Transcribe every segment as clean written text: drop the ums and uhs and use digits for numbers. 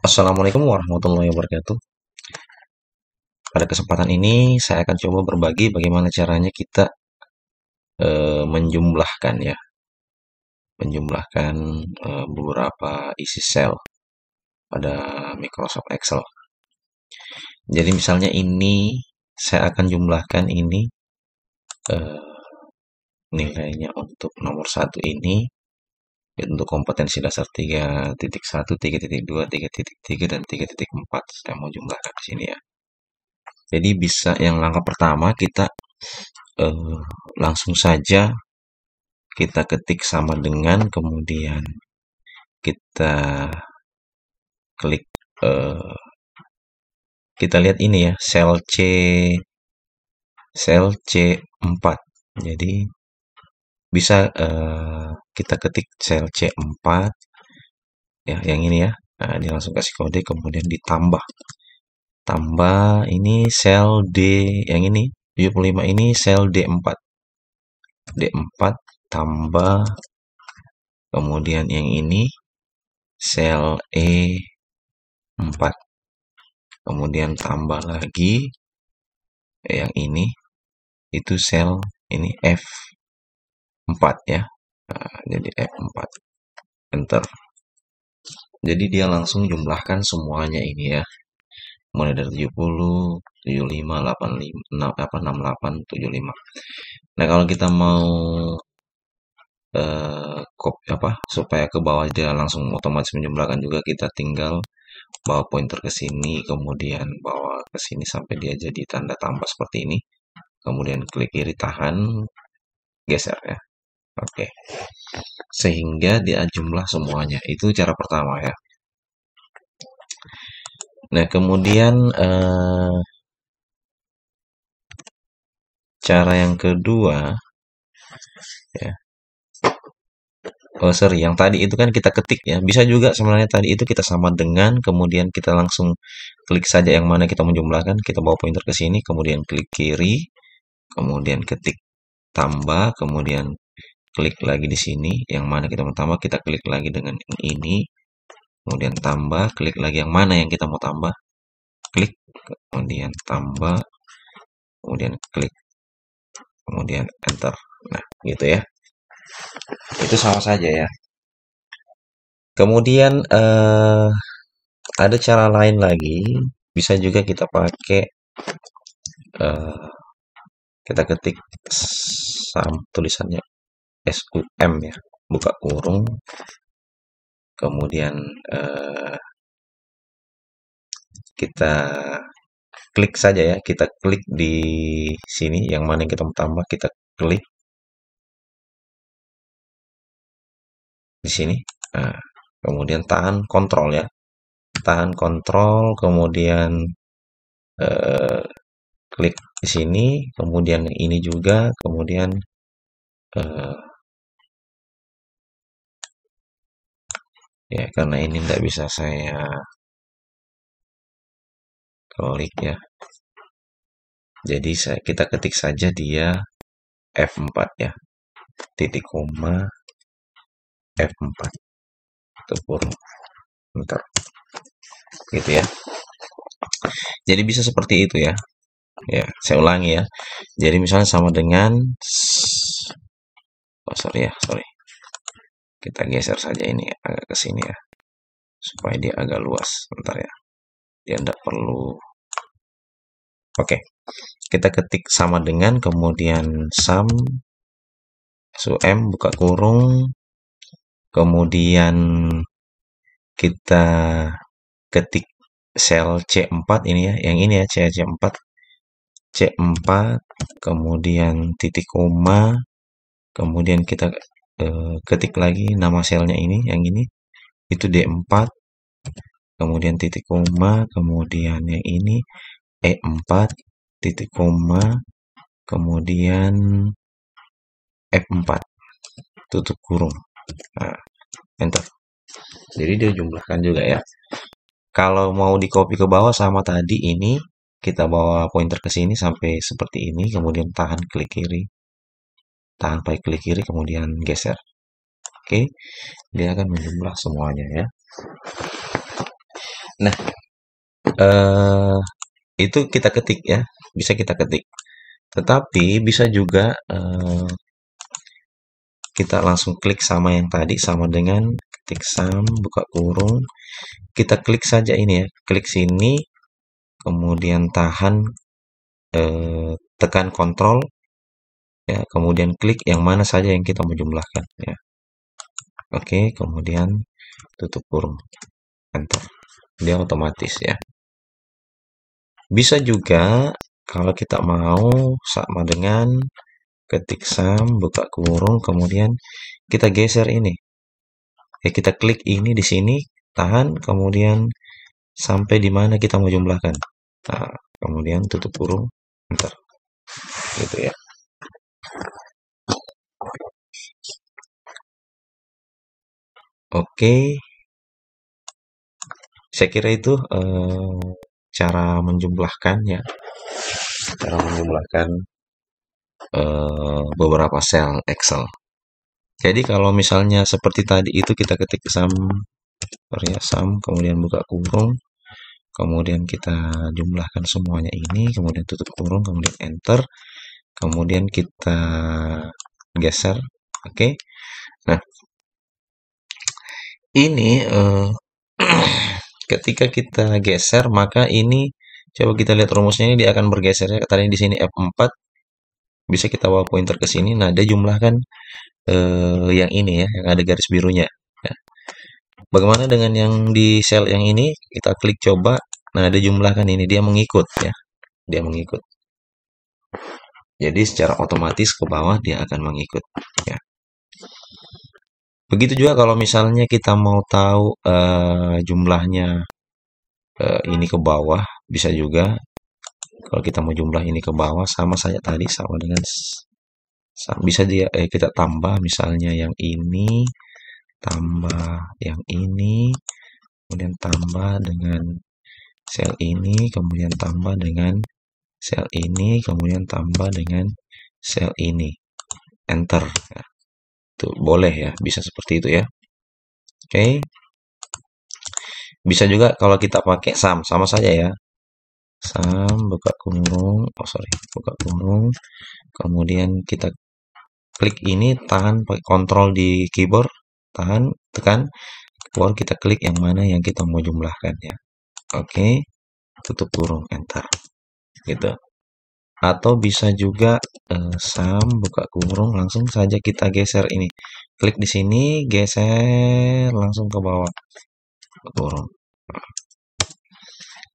Assalamualaikum warahmatullahi wabarakatuh. Pada kesempatan ini saya akan coba berbagi bagaimana caranya kita menjumlahkan ya, menjumlahkan beberapa isi sel pada Microsoft Excel. Jadi misalnya ini saya akan jumlahkan ini eh, nilainya untuk nomor 1 ini untuk kompetensi dasar 3.1, 3.2, 3.3 dan 3.4. Saya mau jumlahkan di sini ya. Jadi bisa yang langkah pertama kita eh, langsung saja kita ketik sama dengan, kemudian kita klik, eh, kita lihat ini ya, sel C4. Jadi bisa kita ketik sel C4 ya, yang ini ya. Nah, dia langsung kasih kode, kemudian ditambah. Tambah ini sel D yang ini 75, ini sel D4. D4 tambah, kemudian yang ini sel E4. Kemudian tambah lagi yang ini, itu sel ini F4 ya. Nah, jadi F4. Enter. Jadi dia langsung jumlahkan semuanya ini ya. Mulai dari 70, 75, 85, 68, 75. Nah, kalau kita mau supaya ke bawah dia langsung otomatis menjumlahkan juga, kita tinggal bawa pointer ke sini, kemudian bawa ke sini sampai dia jadi tanda tambah seperti ini. Kemudian klik kiri, tahan, geser ya. Oke. Sehingga dia jumlah semuanya. Itu cara pertama ya. Nah, kemudian cara yang kedua ya. Oh, sorry, yang tadi itu kan kita ketik ya. Bisa juga sebenarnya tadi itu kita sama dengan, kemudian kita langsung klik saja yang mana kita menjumlahkan, kita bawa pointer ke sini, kemudian klik kiri, kemudian ketik tambah, kemudian klik lagi di sini, yang mana kita mau tambah, kita klik lagi dengan ini, kemudian tambah, klik lagi yang mana yang kita mau tambah, klik, kemudian tambah, kemudian klik, kemudian enter. Nah, gitu ya. Itu sama saja ya. Kemudian ada cara lain lagi, bisa juga kita pakai eh, kita ketik tulisannya SUM ya, buka kurung, kemudian kita klik saja ya, kita klik di sini yang mana yang kita mau tambah, kita klik di sini. Nah, kemudian tahan kontrol ya, tahan kontrol, kemudian eh, klik di sini, kemudian ini juga, kemudian eh, ya karena ini tidak bisa saya klik ya, jadi kita ketik saja dia F4 ya, titik koma F4 kurung, bentar, gitu ya. Jadi bisa seperti itu ya. Ya, saya ulangi ya. Jadi misalnya sama dengan, oh sorry ya, sorry. Kita geser saja ini agak ke sini ya, supaya dia agak luas. Bentar ya. Dia tidak perlu. Oke, kita ketik sama dengan, kemudian sum buka kurung, kemudian kita ketik sel C4 ini ya, yang ini ya, C4, C4, kemudian titik koma, kemudian kita ketik lagi nama selnya ini, yang ini, itu D4, kemudian titik koma, kemudian yang ini E4, titik koma, kemudian F4, tutup kurung. Nah, enter. Jadi dia jumlahkan juga ya. Kalau mau di copy ke bawah sama tadi ini, kita bawa pointer ke sini sampai seperti ini, kemudian tahan klik kiri. Tahan pakai klik kiri, kemudian geser. Oke, dia akan menjumlah semuanya ya. Nah, eh, itu kita ketik ya, bisa kita ketik. Tetapi bisa juga kita langsung klik sama yang tadi, sama dengan ketik sum, buka kurung. Kita klik saja ini ya, klik sini, kemudian tahan, tekan kontrol, ya, kemudian klik yang mana saja yang kita mau jumlahkan. Ya. Oke, kemudian tutup kurung, enter. Dia otomatis ya. Bisa juga kalau kita mau sama dengan ketik sum, buka kurung, kemudian kita geser ini. Ya, kita klik ini di sini, tahan, kemudian sampai di mana kita mau jumlahkan. Nah, kemudian tutup kurung, enter. Gitu ya. Oke, saya kira itu cara menjumlahkan ya, cara menjumlahkan beberapa sel Excel. Jadi kalau misalnya seperti tadi itu kita ketik sum, ya, sum, kemudian buka kurung, kemudian kita jumlahkan semuanya ini, kemudian tutup kurung, kemudian enter, kemudian kita geser. Oke. Nah, ini ketika kita geser maka ini coba kita lihat rumusnya, ini dia akan bergeser ya. Tadi di sini F4 bisa kita bawa pointer ke sini. Nah, dia jumlahkan yang ini ya, yang ada garis birunya. Ya. Bagaimana dengan yang di sel yang ini? Kita klik coba. Nah, dia jumlahkan ini, dia mengikut ya. Dia mengikut. Jadi secara otomatis ke bawah dia akan mengikut ya. Begitu juga kalau misalnya kita mau tahu jumlahnya ini ke bawah, bisa juga. Kalau kita mau jumlah ini ke bawah sama saja tadi, sama dengan bisa dia kita tambah misalnya yang ini, tambah yang ini, kemudian tambah dengan sel ini, kemudian tambah dengan sel ini, kemudian tambah dengan sel ini. Enter. Ya. Tuh, boleh ya, bisa seperti itu ya. Oke. Bisa juga kalau kita pakai sum, sama saja ya. Sum, buka kurung, oh sorry, buka kurung. Kemudian kita klik ini, tahan pakai kontrol di keyboard, tahan, tekan, keluar, kita klik yang mana yang kita mau jumlahkan ya. Oke, tutup kurung, enter. Gitu. Atau bisa juga sum, buka kurung, langsung saja kita geser ini. Klik di sini, geser langsung ke bawah. Kurung.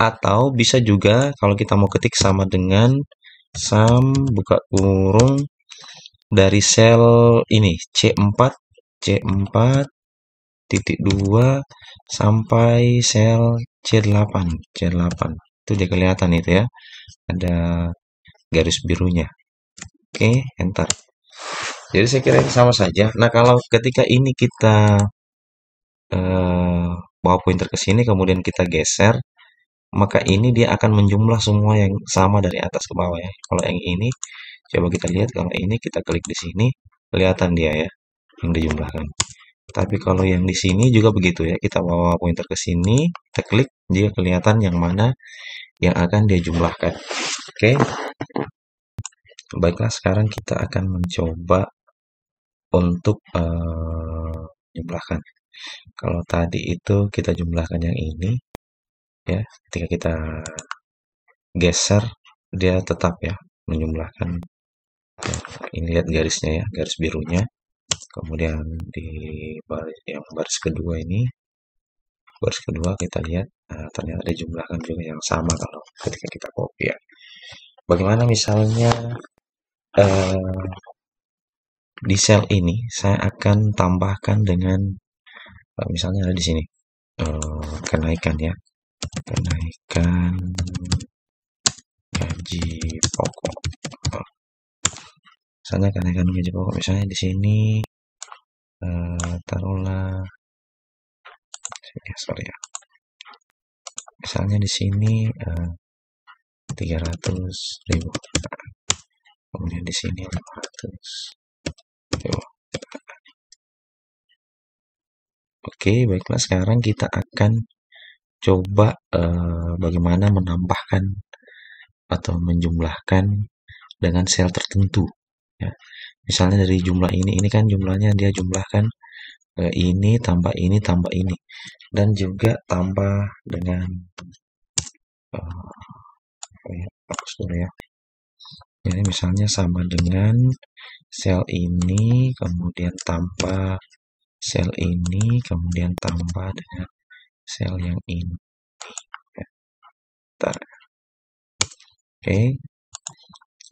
Atau bisa juga kalau kita mau ketik sama dengan sum, buka kurung, dari sel ini C4 titik 2 sampai sel C8 itu dia kelihatan itu ya, ada garis birunya. Oke, enter. Jadi saya kira ini sama saja. Nah, kalau ketika ini kita bawa pointer ke sini kemudian kita geser, maka ini dia akan menjumlah semua yang sama dari atas ke bawah ya. Kalau yang ini coba kita lihat, kalau ini kita klik di sini kelihatan dia ya yang dijumlahkan. Tapi kalau yang di sini juga begitu ya, kita bawa pointer ke sini, kita klik, dia kelihatan yang mana yang akan dia jumlahkan. Oke. Baiklah, sekarang kita akan mencoba untuk jumlahkan. Kalau tadi itu kita jumlahkan yang ini ya, ketika kita geser dia tetap ya menjumlahkan. Ya, ini lihat garisnya ya, garis birunya. Kemudian di baris kedua ini, baris kedua kita lihat ternyata dijumlahkan juga yang sama kalau ketika kita copy ya. Bagaimana misalnya di sel ini saya akan tambahkan dengan misalnya ada di sini kenaikan ya, kenaikan gaji pokok. Misalnya kenaikan gaji pokok, misalnya di sini taruhlah sorry ya. Misalnya di sini 300.000. Kemudian di sini 500. Oke, baiklah sekarang kita akan coba bagaimana menambahkan atau menjumlahkan dengan sel tertentu. Ya. Misalnya dari jumlah ini kan jumlahnya dia jumlahkan ini tambah ini, dan juga tambah dengan hapus dulu ya. Jadi misalnya sama dengan sel ini, kemudian tambah sel ini, kemudian tambah dengan sel yang ini. Bentar. Oke.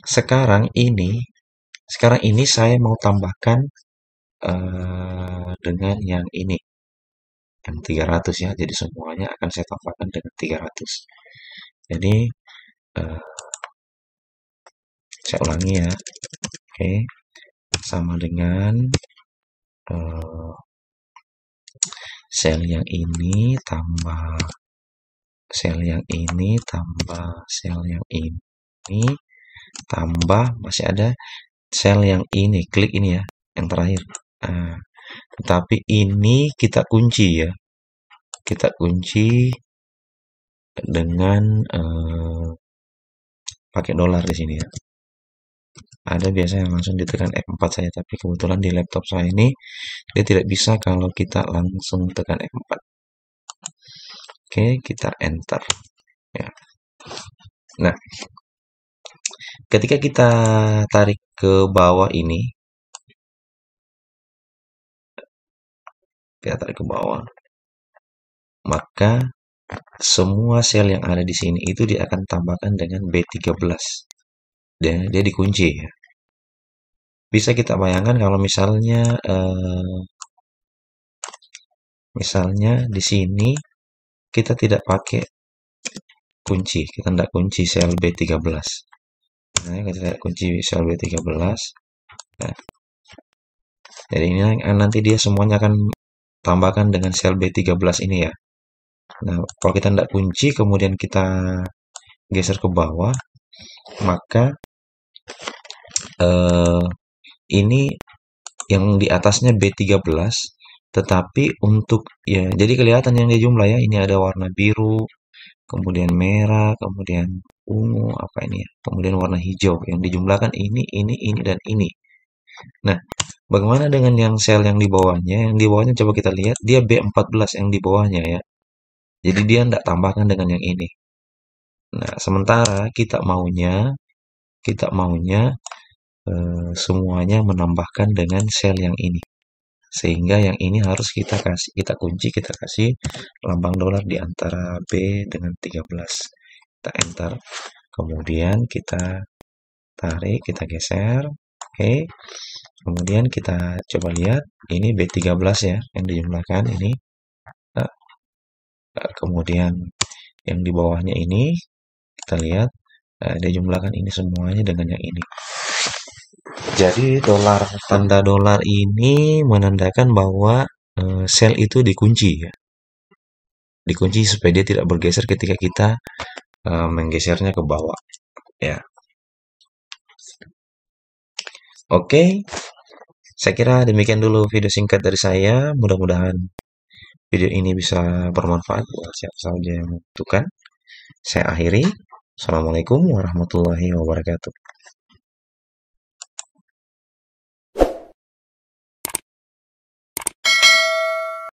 Sekarang ini saya mau tambahkan dengan yang ini, yang 300 ya. Jadi semuanya akan saya tambahkan dengan 300. Jadi saya ulangi ya. Oke. Sama dengan sel yang ini tambah sel yang ini tambah sel yang ini tambah masih ada sel yang ini, klik ini ya, yang terakhir. Nah, tetapi ini kita kunci ya, kita kunci dengan pakai dolar di sini ya. Ada biasanya langsung ditekan F4 saja, tapi kebetulan di laptop saya ini dia tidak bisa kalau kita langsung tekan F4. Oke, kita enter ya. Nah, ketika kita tarik ke bawah ini, kita tarik ke bawah, maka semua sel yang ada di sini itu dia akan tambahkan dengan B13. Dia dikunci ya. Bisa kita bayangkan kalau misalnya di sini kita tidak pakai kunci, kita tidak kunci sel B13. Nah, kita tidak kunci sel B13. Nah, jadi ini nanti dia semuanya akan tambahkan dengan sel B13 ini ya. Nah, kalau kita tidak kunci, kemudian kita geser ke bawah, maka ini yang di atasnya B13, tetapi untuk ya, jadi kelihatan yang dia jumlah ya. Ini ada warna biru, kemudian merah, kemudian ungu, apa ini ya, kemudian warna hijau. Yang dijumlahkan ini, dan ini. Nah, bagaimana dengan yang sel yang di bawahnya? Yang di bawahnya coba kita lihat, dia B14 yang di bawahnya ya. Jadi dia tidak tambahkan dengan yang ini. Nah, sementara kita maunya semuanya menambahkan dengan sel yang ini. Sehingga yang ini harus kita kunci, kita kasih lambang dolar di antara B dengan 13. Kita enter. Kemudian kita tarik, kita geser. Oke. Kemudian kita coba lihat, ini B13 ya, yang dijumlahkan ini. Kemudian yang di bawahnya ini, kita lihat, dia jumlahkan ini semuanya dengan yang ini. Jadi tanda dolar ini menandakan bahwa sel itu dikunci ya. Dikunci supaya dia tidak bergeser ketika kita menggesernya ke bawah ya. Oke. Saya kira demikian dulu video singkat dari saya. Mudah-mudahan video ini bisa bermanfaat buat siapa saja yang membutuhkan. Saya akhiri. Assalamualaikum warahmatullahi wabarakatuh.